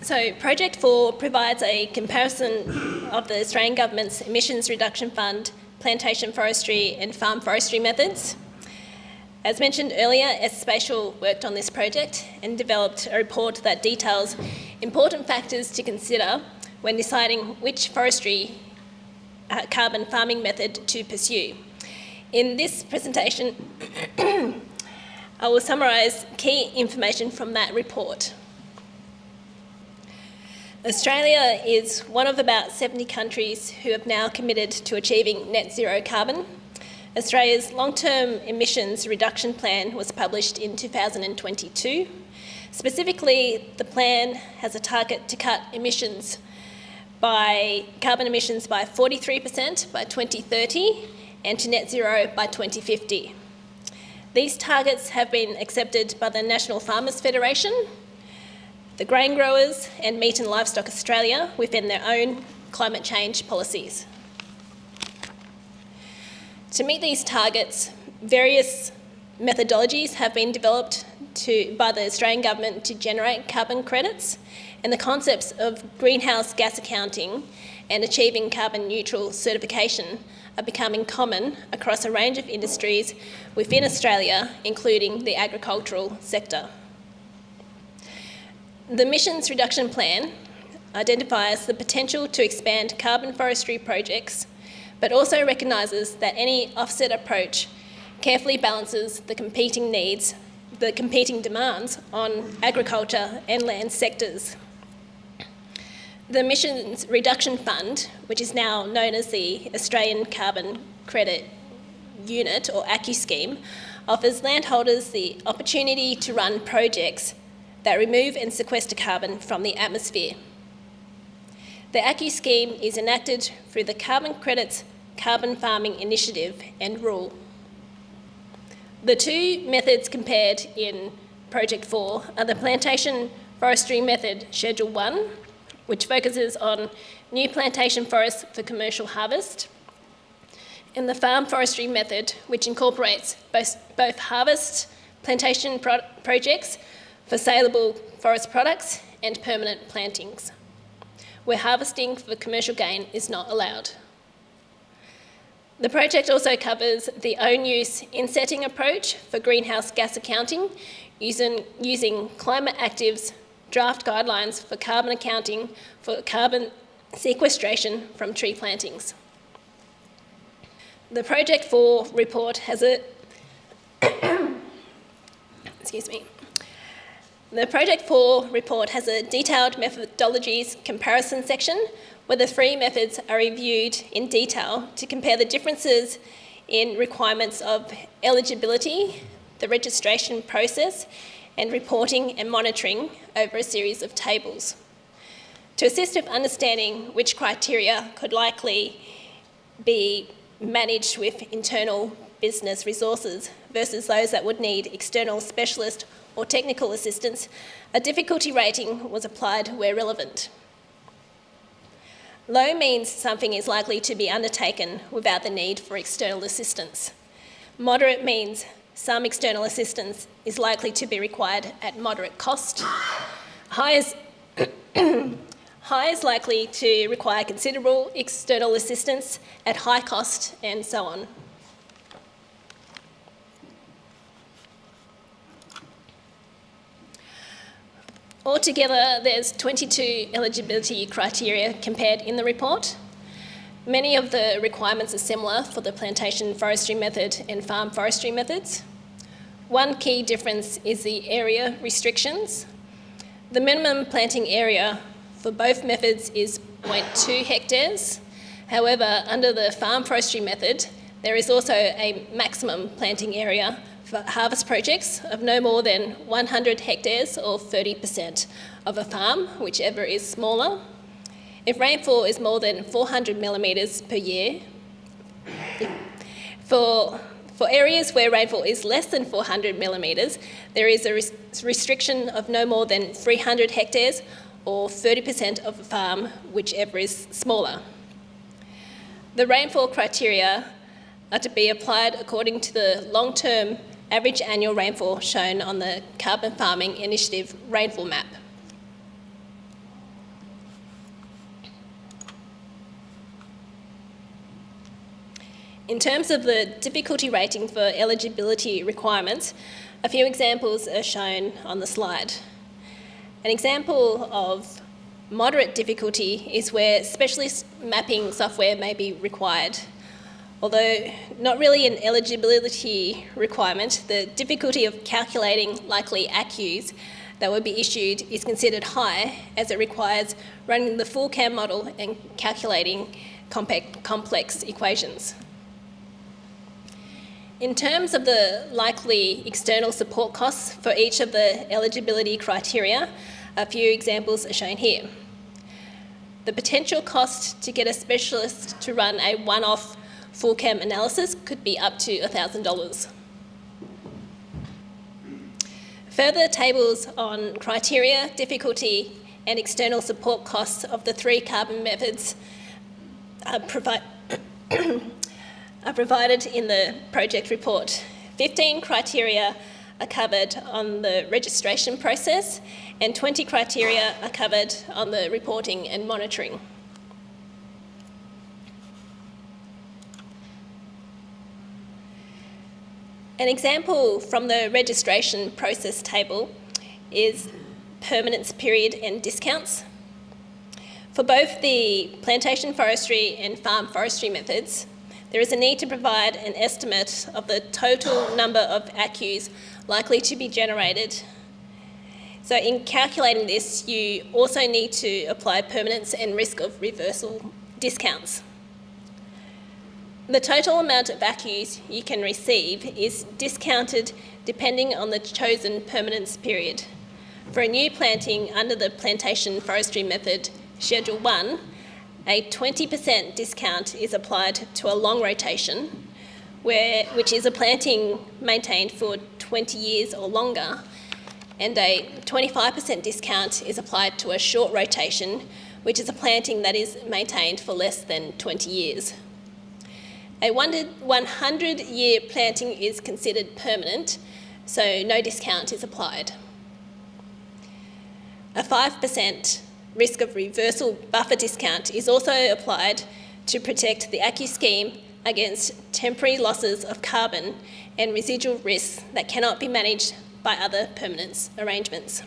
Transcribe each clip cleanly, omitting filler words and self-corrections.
So Project 4 provides a comparison of the Australian Government's Emissions Reduction Fund, plantation forestry and farm forestry methods. As mentioned earlier, S Spatial worked on this project and developed a report that details important factors to consider when deciding which forestry carbon farming method to pursue. In this presentation, I will summarise key information from that report. Australia is one of about 70 countries who have now committed to achieving net zero carbon. Australia's long-term emissions reduction plan was published in 2022. Specifically, the plan has a target to cut carbon emissions by 43% by 2030 and to net zero by 2050. These targets have been accepted by the National Farmers Federation, the Grain Growers and Meat and Livestock Australia within their own climate change policies. To meet these targets, various methodologies have been developed by the Australian Government to generate carbon credits, and the concepts of greenhouse gas accounting and achieving carbon neutral certification are becoming common across a range of industries within Australia, including the agricultural sector. The Emissions Reduction Plan identifies the potential to expand carbon forestry projects, but also recognises that any offset approach carefully balances the competing demands on agriculture and land sectors. The Emissions Reduction Fund, which is now known as the Australian Carbon Credit Unit, or ACCU scheme, offers landholders the opportunity to run projects that remove and sequester carbon from the atmosphere. The ACCU scheme is enacted through the Carbon Credits Carbon Farming Initiative and Rule. The two methods compared in Project 4 are the Plantation Forestry Method Schedule 1, which focuses on new plantation forests for commercial harvest, and the Farm Forestry Method, which incorporates both harvest plantation projects for saleable forest products and permanent plantings, where harvesting for commercial gain is not allowed. The project also covers the own-use insetting approach for greenhouse gas accounting, using Climate Active's draft guidelines for carbon accounting for carbon sequestration from tree plantings. The Project 4 report has a The Project 4 report has a detailed methodologies comparison section where the three methods are reviewed in detail to compare the differences in requirements of eligibility, the registration process, and reporting and monitoring over a series of tables. To assist with understanding which criteria could likely be managed with internal business resources versus those that would need external specialist or technical assistance, a difficulty rating was applied where relevant. Low means something is likely to be undertaken without the need for external assistance. Moderate means some external assistance is likely to be required at moderate cost. High is likely to require considerable external assistance at high cost, and so on. Altogether, there's 22 eligibility criteria compared in the report. Many of the requirements are similar for the plantation forestry method and farm forestry methods. One key difference is the area restrictions. The minimum planting area for both methods is 0.2 hectares. However, under the farm forestry method, there is also a maximum planting area for harvest projects of no more than 100 hectares or 30% of a farm, whichever is smaller. If rainfall is more than 400 millimetres per year, for areas where rainfall is less than 400 millimetres, there is a restriction of no more than 300 hectares or 30% of a farm, whichever is smaller. The rainfall criteria are to be applied according to the long-term average annual rainfall shown on the Carbon Farming Initiative rainfall map. In terms of the difficulty rating for eligibility requirements, a few examples are shown on the slide. An example of moderate difficulty is where specialist mapping software may be required. Although not really an eligibility requirement, the difficulty of calculating likely ACCUs that would be issued is considered high, as it requires running the full CAM model and calculating complex equations. In terms of the likely external support costs for each of the eligibility criteria, a few examples are shown here. The potential cost to get a specialist to run a one-off full CAM analysis could be up to $1,000. Further tables on criteria, difficulty and external support costs of the 3 carbon methods are provided in the project report. 15 criteria are covered on the registration process and 20 criteria are covered on the reporting and monitoring. An example from the registration process table is permanence period and discounts. For both the plantation forestry and farm forestry methods, there is a need to provide an estimate of the total number of ACCUs likely to be generated. So in calculating this, you also need to apply permanence and risk of reversal discounts. The total amount of ACCUs you can receive is discounted depending on the chosen permanence period. For a new planting under the plantation forestry method, Schedule 1, a 20% discount is applied to a long rotation, which is a planting maintained for 20 years or longer, and a 25% discount is applied to a short rotation, which is a planting that is maintained for less than 20 years. A 100-year planting is considered permanent, so no discount is applied. A 5% risk of reversal buffer discount is also applied to protect the ACCU scheme against temporary losses of carbon and residual risks that cannot be managed by other permanence arrangements.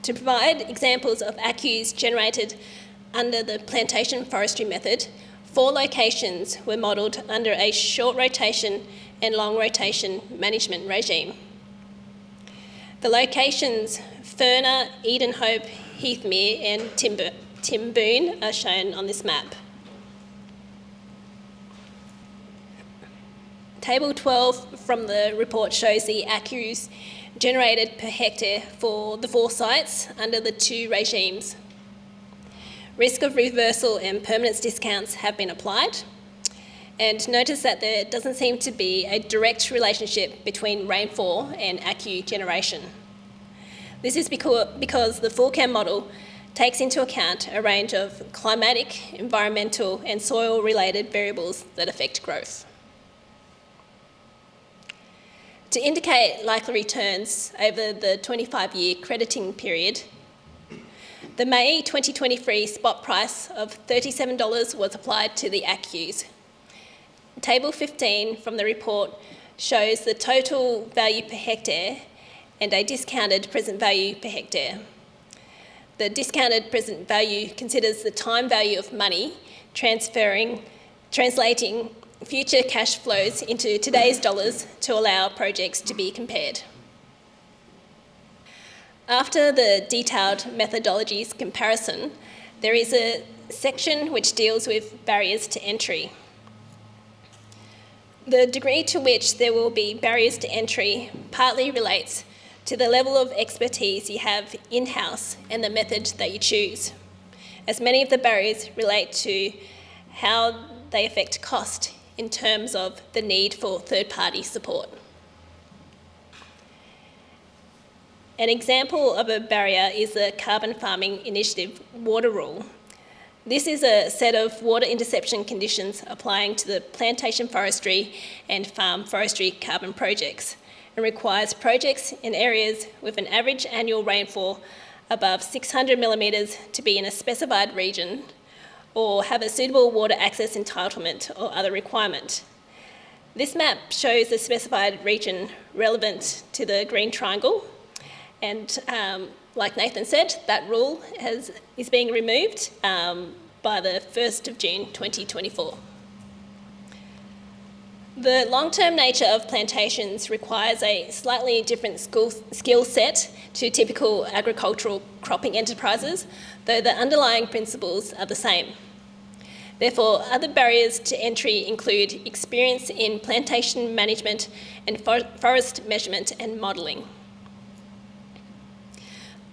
To provide examples of ACCUs generated under the plantation forestry method, 4 locations were modelled under a short rotation and long rotation management regime. The locations Furner, Edenhope, Heathmere and Timboon are shown on this map. Table 12 from the report shows the ACCUs generated per hectare for the 4 sites under the 2 regimes. Risk of reversal and permanence discounts have been applied, and notice that there doesn't seem to be a direct relationship between rainfall and ACCU generation. This is because the full CAM model takes into account a range of climatic, environmental and soil-related variables that affect growth. To indicate likely returns over the 25-year crediting period, the May 2023 spot price of $37 was applied to the ACCUs. Table 15 from the report shows the total value per hectare and a discounted present value per hectare. The discounted present value considers the time value of money translating future cash flows into today's dollars to allow projects to be compared. After the detailed methodologies comparison, there is a section which deals with barriers to entry. The degree to which there will be barriers to entry partly relates to the level of expertise you have in-house and the method that you choose, as many of the barriers relate to how they affect cost in terms of the need for third-party support. An example of a barrier is the Carbon Farming Initiative Water Rule. This is a set of water interception conditions applying to the plantation forestry and farm forestry carbon projects, and requires projects in areas with an average annual rainfall above 600 millimetres to be in a specified region, or have a suitable water access entitlement or other requirement. This map shows the specified region relevant to the Green Triangle, and like Nathan said, that rule is being removed by the 1st of June 2024. The long-term nature of plantations requires a slightly different skill set to typical agricultural cropping enterprises, though the underlying principles are the same. Therefore, other barriers to entry include experience in plantation management and forest measurement and modelling.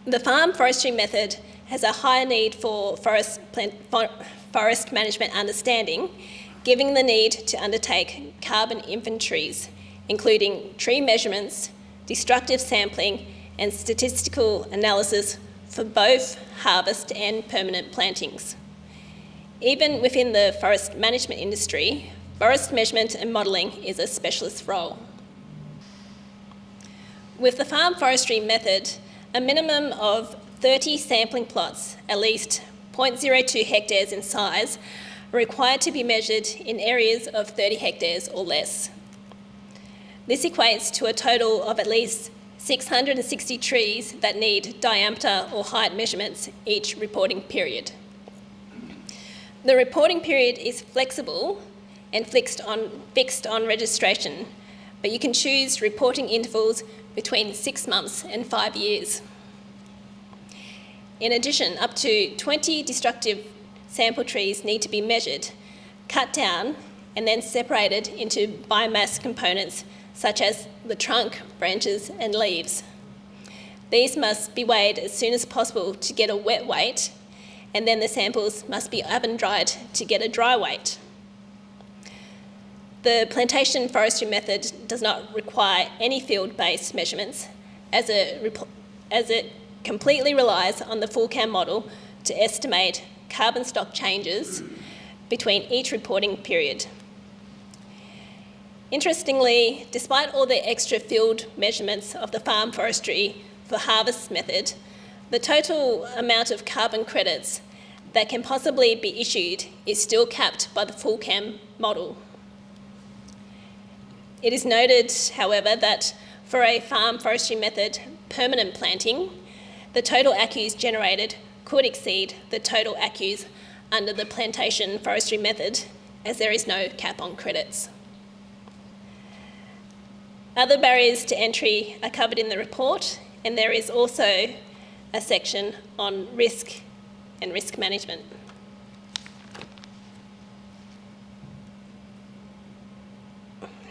The farm forestry method has a higher need for forest management understanding, given the need to undertake carbon inventories, including tree measurements, destructive sampling, and statistical analysis for both harvest and permanent plantings. Even within the forest management industry, forest measurement and modelling is a specialist role. With the farm forestry method, a minimum of 30 sampling plots, at least 0.02 hectares in size, are required to be measured in areas of 30 hectares or less. This equates to a total of at least 660 trees that need diameter or height measurements each reporting period. The reporting period is flexible and fixed on registration, but you can choose reporting intervals between 6 months and 5 years. In addition, up to 20 destructive sample trees need to be measured, cut down, and then separated into biomass components such as the trunk, branches, and leaves. These must be weighed as soon as possible to get a wet weight, and then the samples must be oven dried to get a dry weight. The plantation forestry method does not require any field-based measurements, as it completely relies on the FullCAM model to estimate carbon stock changes between each reporting period. Interestingly, despite all the extra field measurements of the farm forestry for harvest method, the total amount of carbon credits that can possibly be issued is still capped by the FullCAM model. It is noted, however, that for a farm forestry method permanent planting, the total ACCUs generated could exceed the total ACCUs under the plantation forestry method, as there is no cap on credits. Other barriers to entry are covered in the report, and there is also a section on risk and risk management.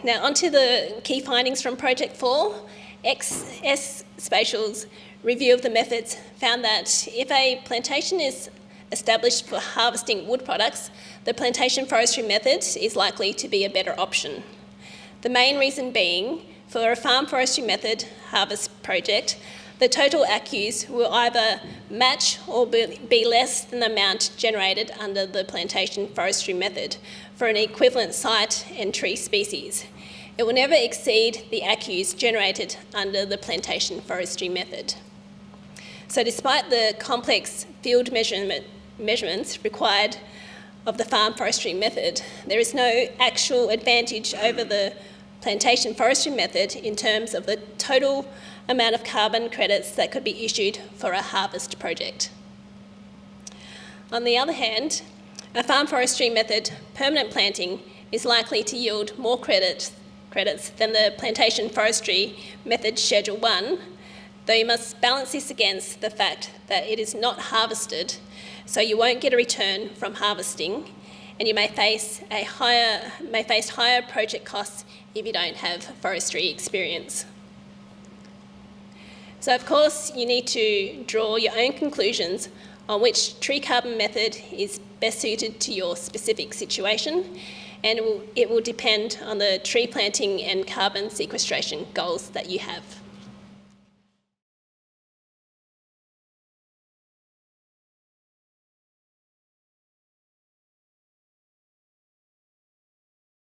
Now, onto the key findings from Project 4. XS Spatial's review of the methods found that if a plantation is established for harvesting wood products, the plantation forestry method is likely to be a better option. The main reason being, for a farm forestry method harvest project, the total ACCUs will either match or be less than the amount generated under the plantation forestry method for an equivalent site and tree species. It will never exceed the ACCUs generated under the plantation forestry method. So despite the complex field measurements required of the farm forestry method, there is no actual advantage over the plantation forestry method in terms of the total amount of carbon credits that could be issued for a harvest project. On the other hand, a farm forestry method permanent planting is likely to yield more credits than the plantation forestry method Schedule 1, though you must balance this against the fact that it is not harvested, so you won't get a return from harvesting, and you may face higher project costs if you don't have forestry experience. So of course you need to draw your own conclusions on which tree carbon method is best suited to your specific situation, and it will depend on the tree planting and carbon sequestration goals that you have.